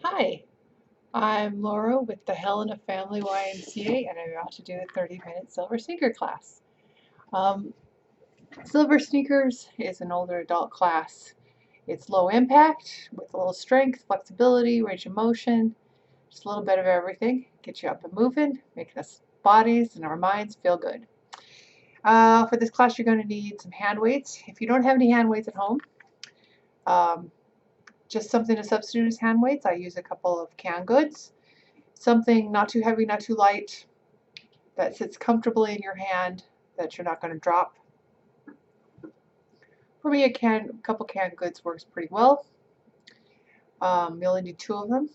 Hi, I'm Laura with the Helena Family YMCA, and I'm about to do a 30-minute Silver Sneaker class. Um, Silver Sneakers is an older adult class. It's low impact with a little strength, flexibility, range of motion, just a little bit of everything. Get you up and moving, making us bodies and our minds feel good. For this class, you're going to need some hand weights. If you don't have any hand weights at home, um, just something to substitute as hand weights, I use a couple of canned goods. Something not too heavy, not too light, that sits comfortably in your hand, that you're not going to drop. For me, a couple canned goods works pretty well. You only need 2 of them.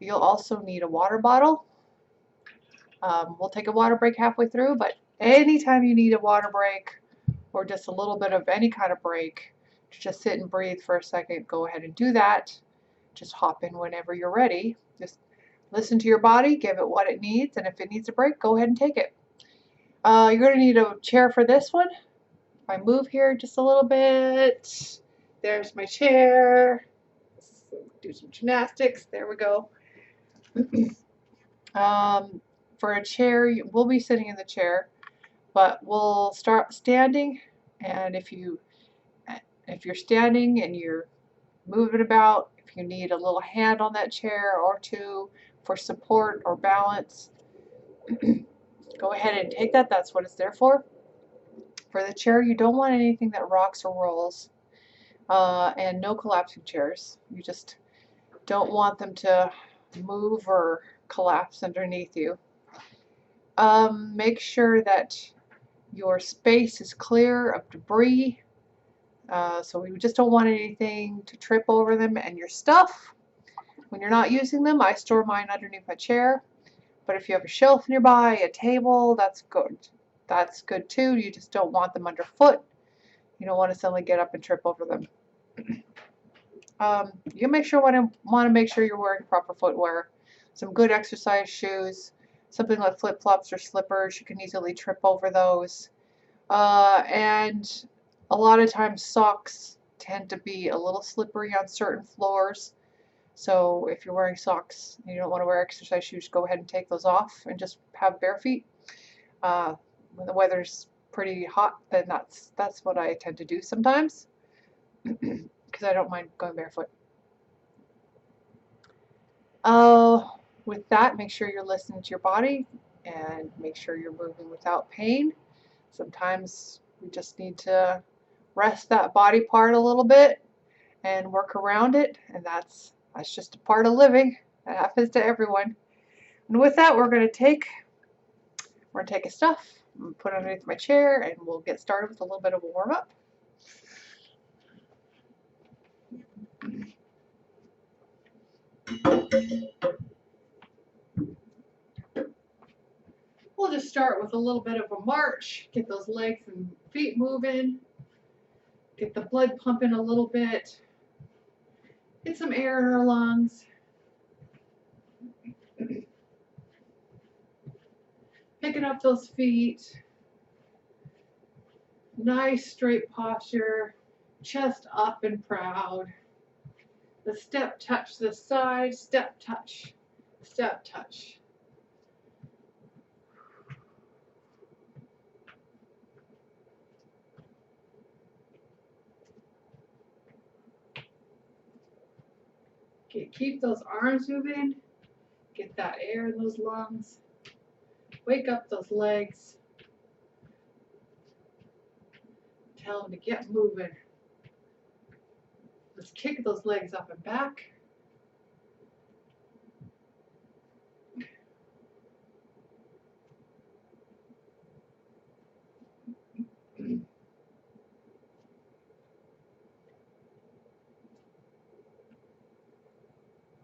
You'll also need a water bottle. We'll take a water break halfway through, but anytime you need a water break or just a little bit of any kind of break to just sit and breathe for a second, go ahead and do that. Just hop in whenever you're ready. Just listen to your body, give it what it needs, and if it needs a break, go ahead and take it. You're going to need a chair for this one. If I move here just a little bit, there's my chair. Let's do some gymnastics. There we go. For a chair, we'll be sitting in the chair, but we'll start standing. And if you're standing and you're moving about, if you need a little hand on that chair or two for support or balance, go ahead and take that. That's what it's there for. For the chair, you don't want anything that rocks or rolls, and no collapsing chairs. You just don't want them to move or collapse underneath you. Make sure that your space is clear of debris. So we just don't want anything to trip over them and your stuff. When you're not using them, I store mine underneath my chair. But if you have a shelf nearby, a table, that's good. That's good too. You just don't want them underfoot. You don't want to suddenly get up and trip over them. You want to make sure you're wearing proper footwear. Some good exercise shoes, something like flip-flops or slippers. You can easily trip over those. And a lot of times socks tend to be a little slippery on certain floors. So if you're wearing socks and you don't want to wear exercise shoes, go ahead and take those off and just have bare feet. When the weather's pretty hot, then that's what I tend to do sometimes because I don't mind going barefoot. With that, make sure you're listening to your body and make sure you're moving without pain. Sometimes we just need to rest that body part a little bit and work around it, and that's just a part of living. That happens to everyone. And with that, we're going to take a stuff and put it underneath my chair, and we'll get started with a little bit of a warm-up. We'll just start with a little bit of a march, get those legs and feet moving, get the blood pumping a little bit, get some air in our lungs. Picking up those feet, nice straight posture, chest up and proud. The step touch the side, step touch, step touch. Okay, keep those arms moving, get that air in those lungs, wake up those legs, tell them to get moving. Let's kick those legs up and back.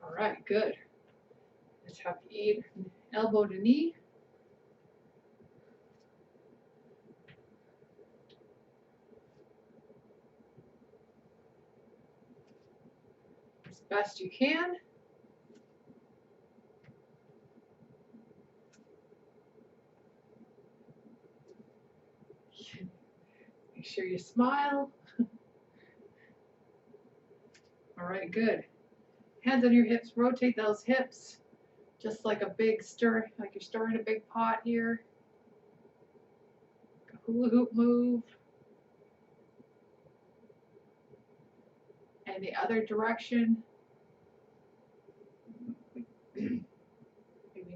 All right, good. Let's have you elbow to knee. As best you can. Make sure you smile. All right, good. Hands on your hips, rotate those hips, just like a big stir, like you're stirring a big pot here. Hula hoop move. And the other direction. Maybe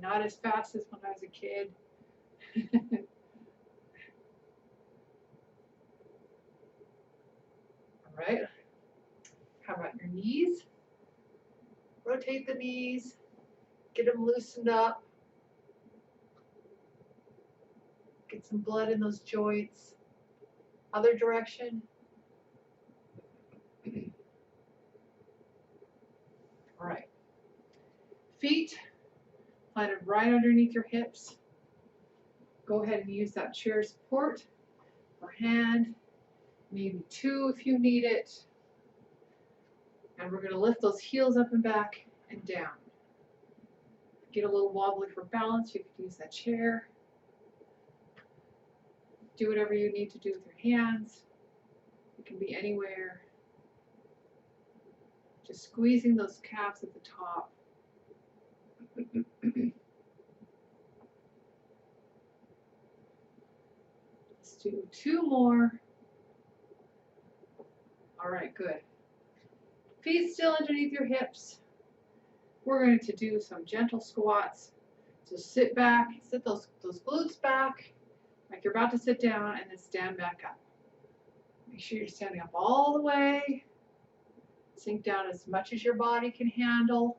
not as fast as when I was a kid. All right. How about your knees? Rotate the knees. Get them loosened up. Get some blood in those joints. Other direction. All right. Feet planted right underneath your hips. Go ahead and use that chair support or hand, maybe two if you need it. And we're going to lift those heels up and back and down. Get a little wobbly for balance, you could use that chair. Do whatever you need to do with your hands. It can be anywhere. Just squeezing those calves at the top. Let's do two more. All right, good. Feet still underneath your hips. We're going to do some gentle squats. So sit back, sit those glutes back, like you're about to sit down, and then stand back up. Make sure you're standing up all the way. Sink down as much as your body can handle.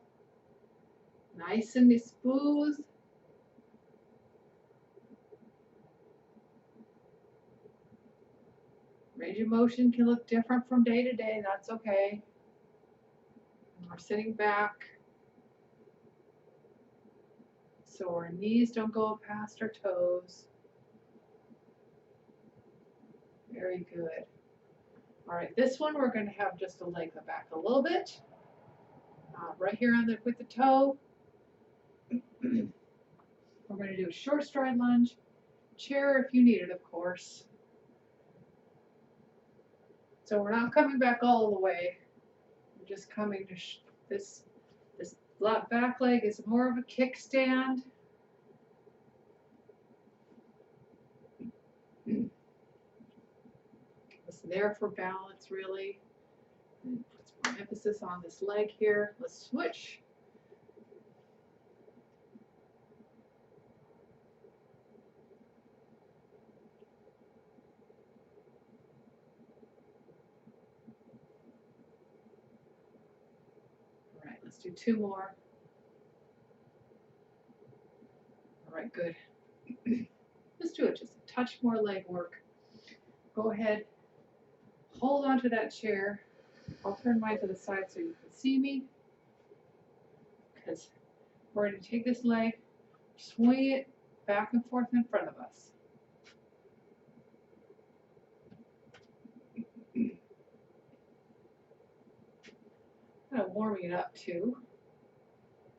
Nice and smooth. Range of motion can look different from day to day, that's okay. And we're sitting back so our knees don't go past our toes. Very good. All right, this one we're going to have just to leg the back a little bit. Right here on with the toe. We're going to do a short stride lunge. Chair if you need it, of course. So we're not coming back all the way. We're just coming to this back leg is more of a kickstand. It's there for balance, really. And put some more emphasis on this leg here. Let's switch. All right, let's do two more. All right, good. Let's do it just a touch more leg work. Go ahead, hold on to that chair. I'll turn mine to the side so you can see me. Because we're going to take this leg, swing it back and forth in front of us. Kind of warming it up too.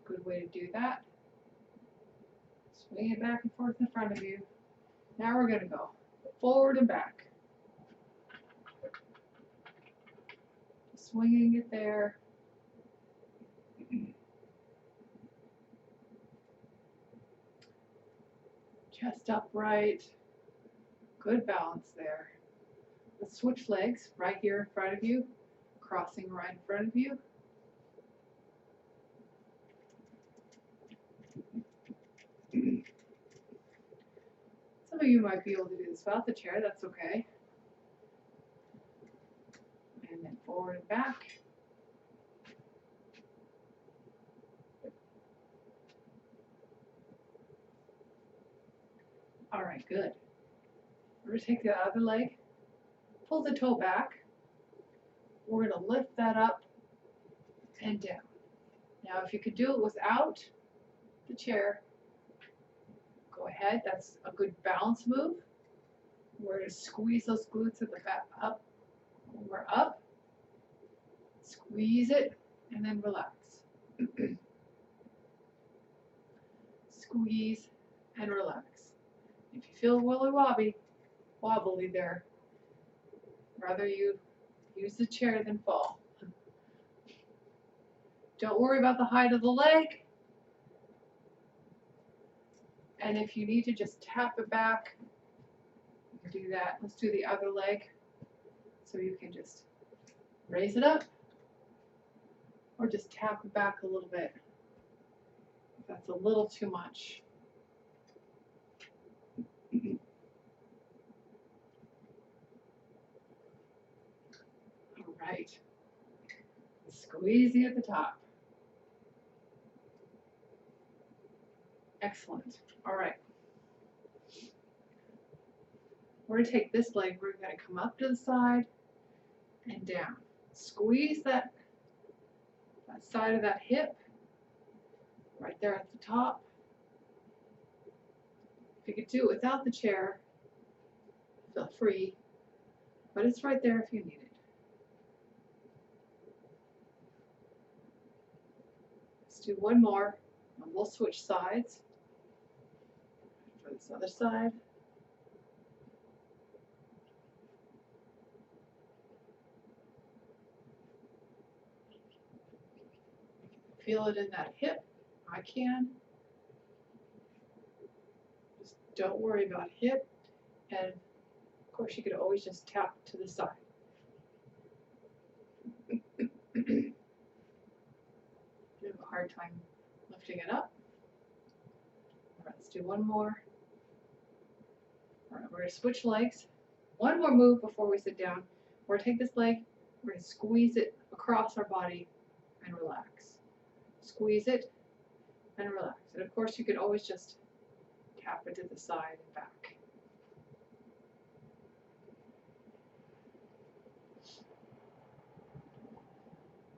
Good way to do that. Swing it back and forth in front of you. Now we're going to go forward and back. Swinging it there. Chest upright. Good balance there. Let's switch legs right here in front of you, crossing right in front of you. Some of you might be able to do this without the chair, that's okay. And then forward and back. All right, good. We're going to take the other leg, pull the toe back. We're going to lift that up and down. Now, if you could do it without the chair, go ahead. That's a good balance move. We're going to squeeze those glutes at the back up. When we're up, squeeze it, and then relax. Squeeze and relax. If you feel wobbly there, rather you use the chair than fall. Don't worry about the height of the leg. And if you need to just tap it back, you can do that. Let's do the other leg. So you can just raise it up or just tap it back a little bit. If that's a little too much. All right. Squeezing at the top. Excellent. All right. We're going to take this leg, we're going to come up to the side and down. Squeeze that side of that hip right there at the top. If you could do it without the chair, feel free, but it's right there if you need it. Let's do one more, and we'll switch sides for this other side. Feel it in that hip. I can. Just don't worry about hip. And of course, you could always just tap to the side. You have a hard time lifting it up. All right, let's do one more. All right, we're going to switch legs. One more move before we sit down. We're going to take this leg, we're going to squeeze it across our body and relax. Squeeze it and relax. And of course, you could always just tap it to the side and back.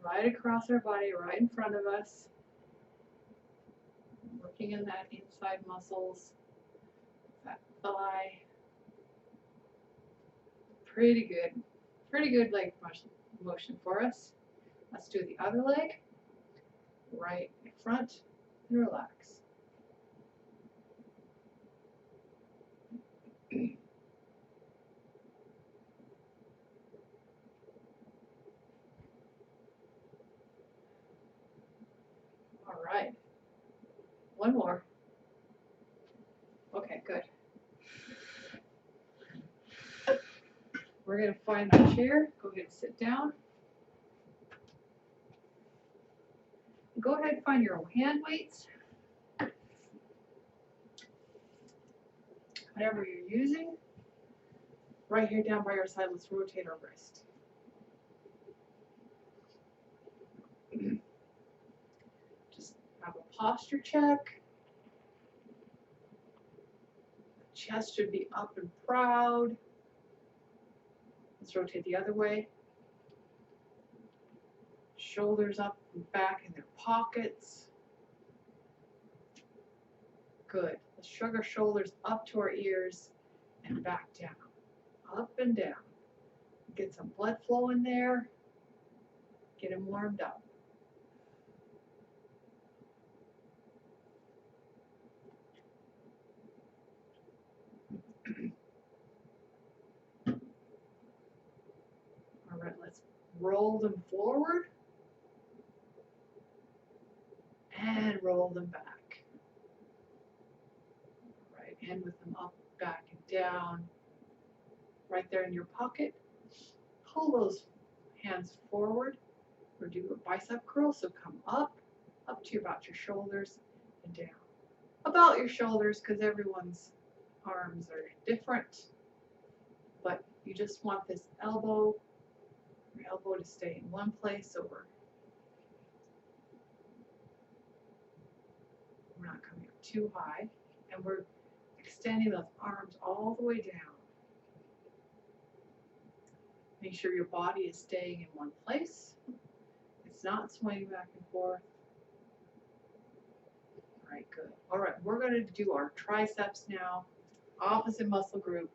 Right across our body, right in front of us. Working in that inside muscles, that thigh. Pretty good leg motion for us. Let's do the other leg. Right in front and relax. All right. One more. Okay, good. We're going to find our chair. Go ahead and sit down. Go ahead and find your own hand weights. Whatever you're using. Right here down by your side, let's rotate our wrist. Just have a posture check. The chest should be up and proud. Let's rotate the other way. Shoulders up and back in their pockets. Good. Let's shrug our shoulders up to our ears and back down. Up and down. Get some blood flow in there. Get them warmed up. All right, let's roll them forward and roll them back. All right, and with them up, back, and down. Right there in your pocket. Pull those hands forward. Or do a bicep curl, so come up to about your shoulders and down. About your shoulders, because everyone's arms are different. But you just want this elbow, your elbow to stay in one place, so we're not coming up too high. And we're extending those arms all the way down. Make sure your body is staying in one place. It's not swaying back and forth. All right, good. All right, we're going to do our triceps now. Opposite muscle group.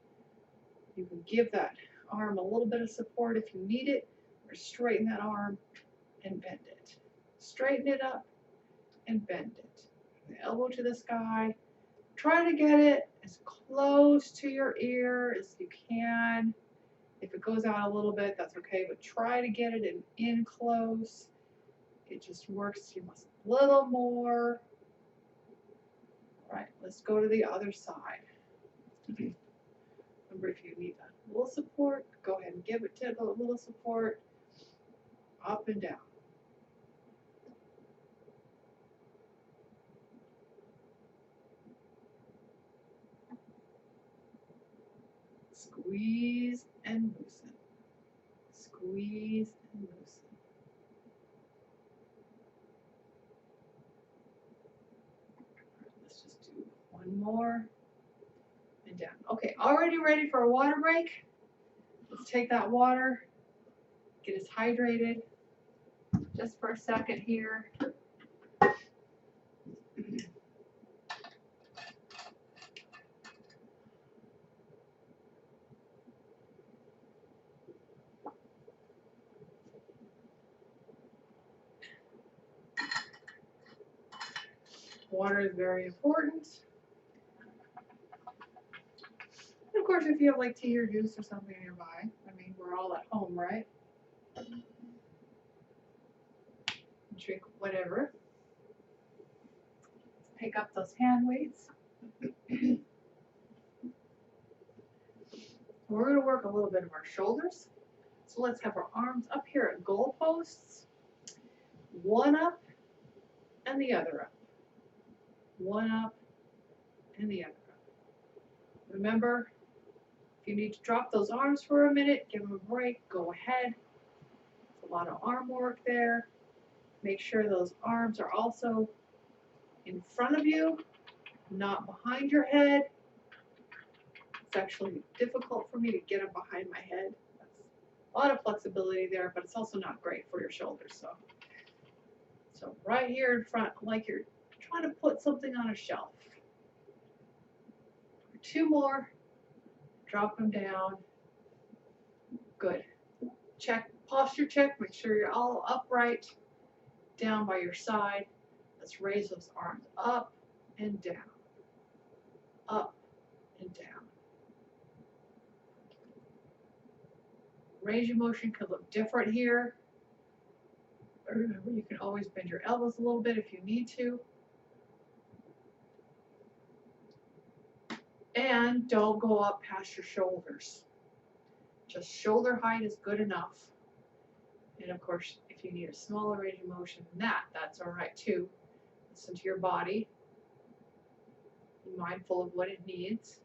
You can give that arm a little bit of support if you need it, or straighten that arm and bend it. Straighten it up and bend it. The elbow to the sky. Try to get it as close to your ear as you can. If it goes out a little bit, that's okay, but try to get it in close. it just works your muscle a little more. All right, let's go to the other side. Remember, if you need a little support, go ahead and give it a little support, up and down. Squeeze and loosen. Squeeze and loosen. Let's just do one more and down. Okay, already ready for a water break? Let's take that water, get us hydrated just for a second here. Water is very important. And of course, if you have like tea or juice or something nearby, I mean, we're all at home, right? Drink whatever. Let's pick up those hand weights. We're going to work a little bit of our shoulders. So let's have our arms up here at goalposts. One up and the other up. One up and the other up. Remember, if you need to drop those arms for a minute, give them a break, go ahead. It's a lot of arm work there. Make sure those arms are also in front of you, not behind your head. It's actually difficult for me to get them behind my head. That's a lot of flexibility there, but it's also not great for your shoulders. So right here in front, like you're trying to put something on a shelf. Two more, drop them down. Good. Check, posture check, make sure you're all upright, down by your side. Let's raise those arms up and down, up and down. Range of motion could look different here. Remember, you can always bend your elbows a little bit if you need to. And don't go up past your shoulders. Just shoulder height is good enough. And of course, if you need a smaller range of motion than that, that's all right too. Listen to your body. Be mindful of what it needs.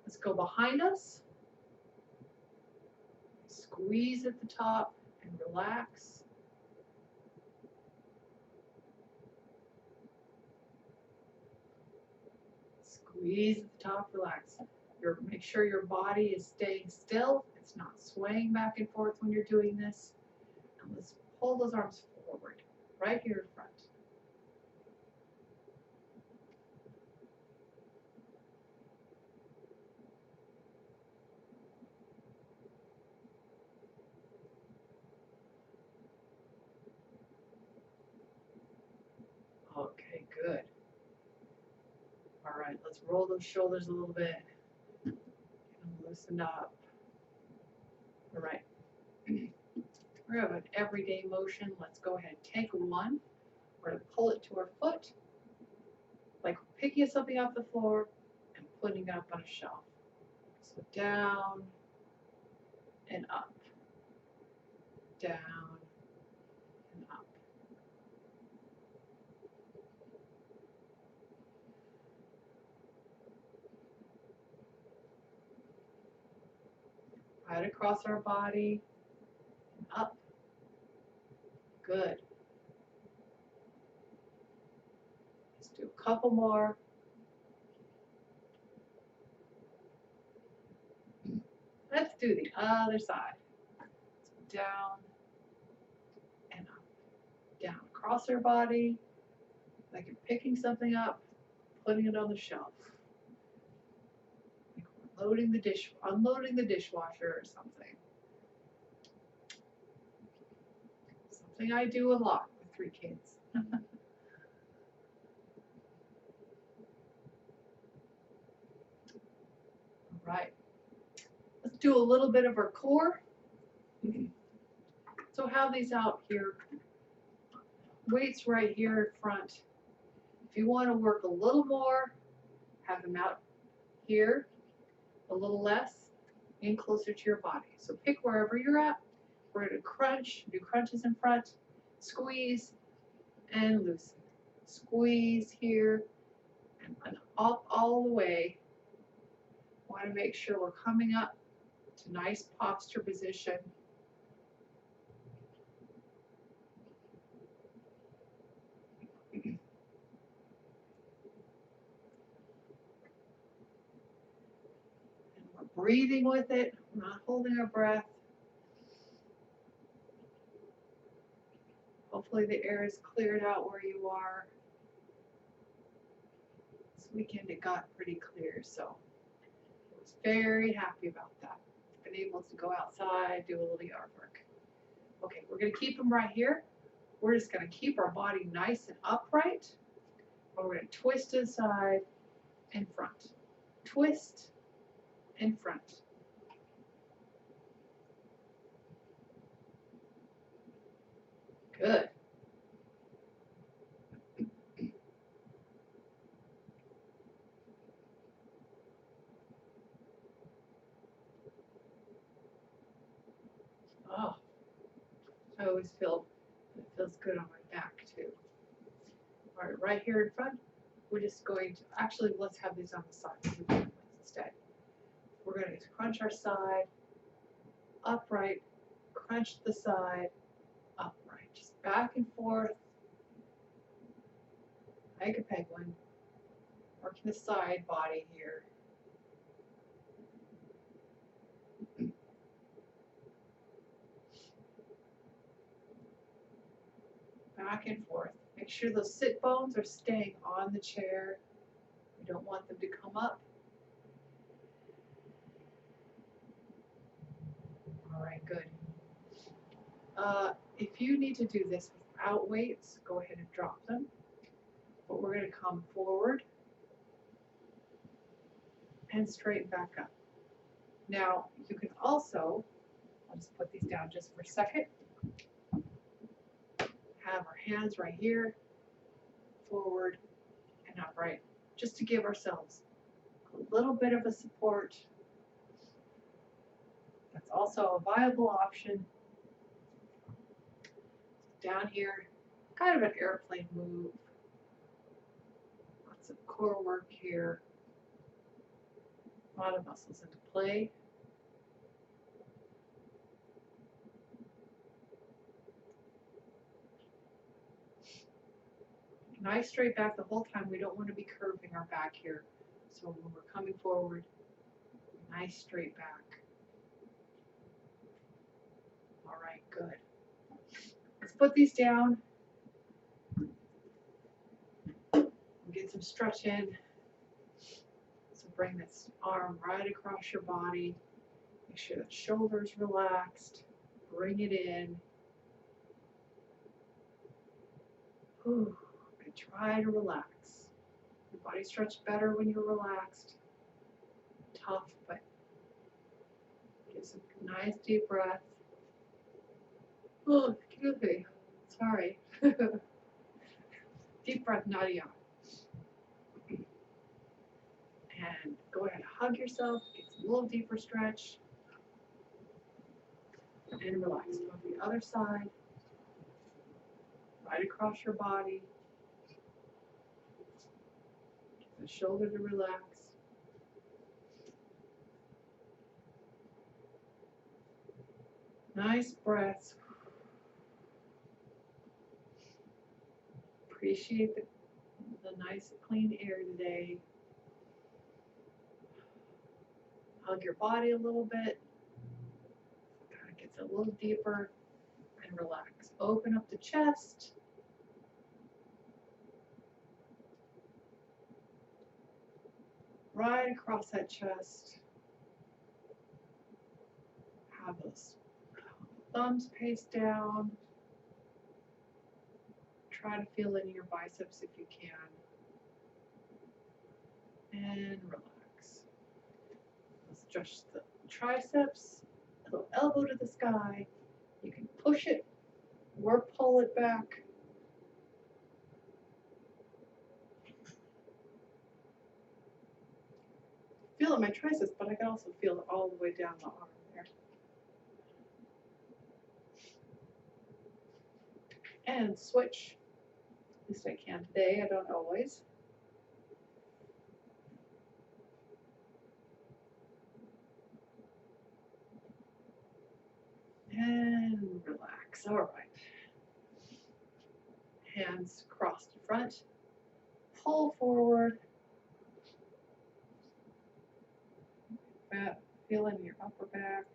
Let's go behind us. Squeeze at the top and relax. Squeeze at the top, relax. Make sure your body is staying still. It's not swaying back and forth when you're doing this. And let's pull those arms forward, right here in front. Okay, good. All right, let's roll those shoulders a little bit. Get them loosened up. All right. We have an everyday motion. Let's go ahead and take one. We're going to pull it to our foot, like picking something off the floor and putting it up on a shelf. So down and up, down and up. Right across our body and up. Good. Let's do a couple more. Let's do the other side. So down and up. Down across our body, like you're picking something up, putting it on the shelf. Like we're unloading the dishwasher or something. Something I do a lot with 3 kids. All right. Let's do a little bit of our core. So have these out here. Weights right here in front. If you want to work a little more, have them out here, a little less, and closer to your body. So pick wherever you're at. We're going to crunch, do crunches in front, squeeze, and loosen. Squeeze here, and up all the way. Want to make sure we're coming up to nice posture position. And we're breathing with it, we're not holding our breath. Hopefully the air is cleared out where you are. This weekend it got pretty clear, so I was very happy about that. Been able to go outside, do a little yard work. Okay, we're going to keep them right here. We're just going to keep our body nice and upright. And we're going to twist to the side and front. Twist and front. Good. Oh, I always feel it feels good on my back too. All right, right here in front, we're just going to, actually let's have these on the side instead. We're going to crunch our side, upright, crunch the side, upright. Just back and forth, like a penguin. Working the side body here. Back and forth. Make sure those sit bones are staying on the chair. You don't want them to come up. All right, good. If you need to do this without weights, go ahead and drop them. But we're going to come forward and straighten back up. Now, you can also, I'll just put these down just for a second, have our hands right here, forward and upright, just to give ourselves a little bit of a support. That's also a viable option. Down here, kind of an airplane move. Lots of core work here. A lot of muscles into play. Nice straight back the whole time. We don't want to be curving our back here. So when we're coming forward, nice straight back. All right, good. Let's put these down. Get some stretch in. So bring this arm right across your body. Make sure that shoulder's relaxed. Bring it in. Ooh, and try to relax. Your body stretches better when you're relaxed. Tough, but get some nice deep breath. Oh, excuse me. Sorry. Deep breath, Nadia. And go ahead and hug yourself. Get some little deeper stretch. And relax. Go to the other side. Right across your body. Get the shoulder to relax. Nice breaths. Appreciate the nice clean air today. Hug your body a little bit. Kind of gets a little deeper and relax. Open up the chest. Right across that chest. Have those thumbs paste down. Try to feel into your biceps if you can. And relax. Let's stretch the triceps, a little elbow to the sky. You can push it or pull it back. Feel it in my triceps, but I can also feel it all the way down the arm there. And switch. At least I can today, I don't always. And relax, all right. Hands crossed in front, pull forward. Feel in your upper back.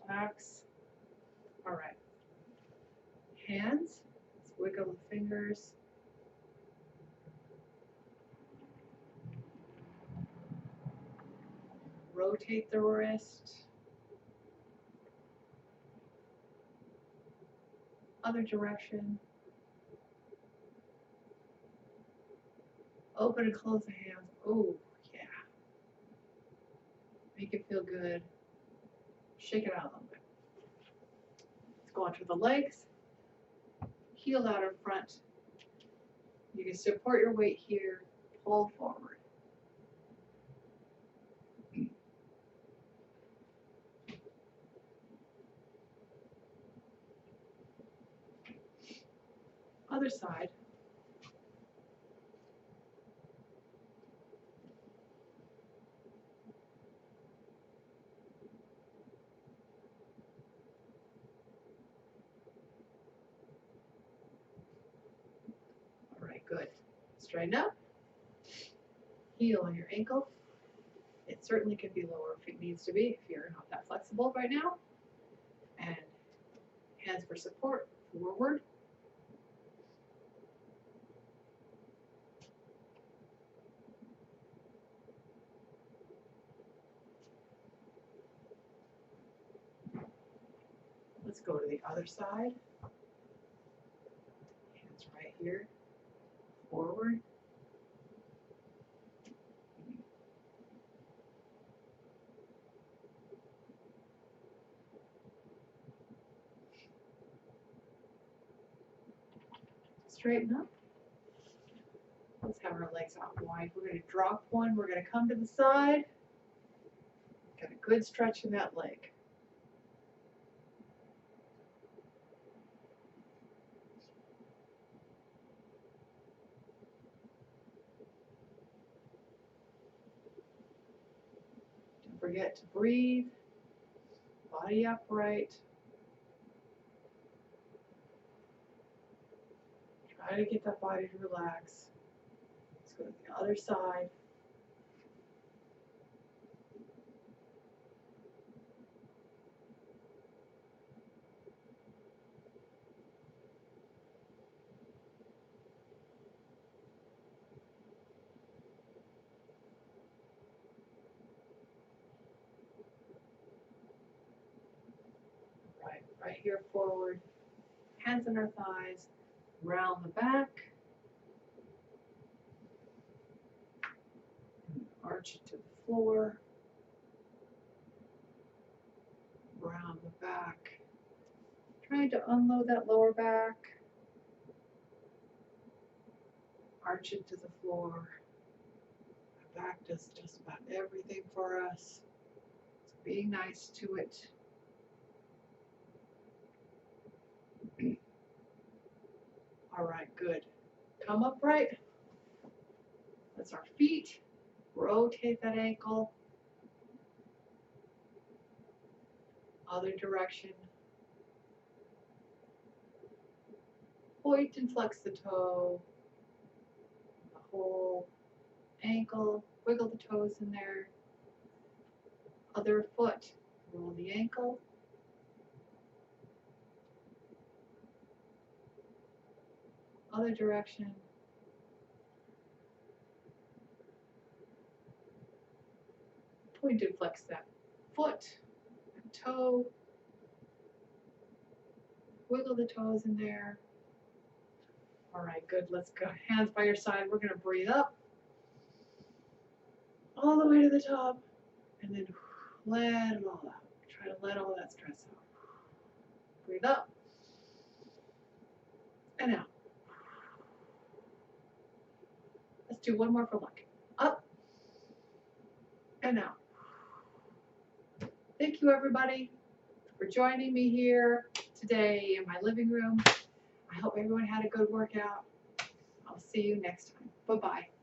Relax. All right. Hands, let's wiggle the fingers. Rotate the wrist. Other direction. Open and close the hands. Oh, yeah. Make it feel good. Shake it out a little bit. Let's go onto the legs. Heel out in front. You can support your weight here. Pull forward. Other side. All right, good. Straighten up. Heel on your ankle. It certainly can be lower if it needs to be, if you're not that flexible right now. And hands for support, forward. Let's go to the other side. Hands right here, forward. Straighten up. Let's have our legs out wide. We're going to drop one. We're going to come to the side. Got a good stretch in that leg. Don't forget to breathe. Body upright. Try to get that body to relax. Let's go to the other side. Right here forward. Hands on our thighs. Round the back. Arch it to the floor. Round the back. Trying to unload that lower back. Arch it to the floor. The back does just about everything for us. So being nice to it. All right, good. Come upright. That's our feet. Rotate that ankle. Other direction. Point and flex the toe. The whole ankle. Wiggle the toes in there. Other foot. Roll the ankle. Other direction. Point and flex that foot and toe. Wiggle the toes in there. All right, good. Let's go. Hands by your side. We're going to breathe up. all the way to the top, and then let it all out. Try to let all that stress out. Breathe up and out. Let's do one more for luck. Up and out. Thank you, everybody, for joining me here today in my living room. I hope everyone had a good workout. I'll see you next time. Bye-bye.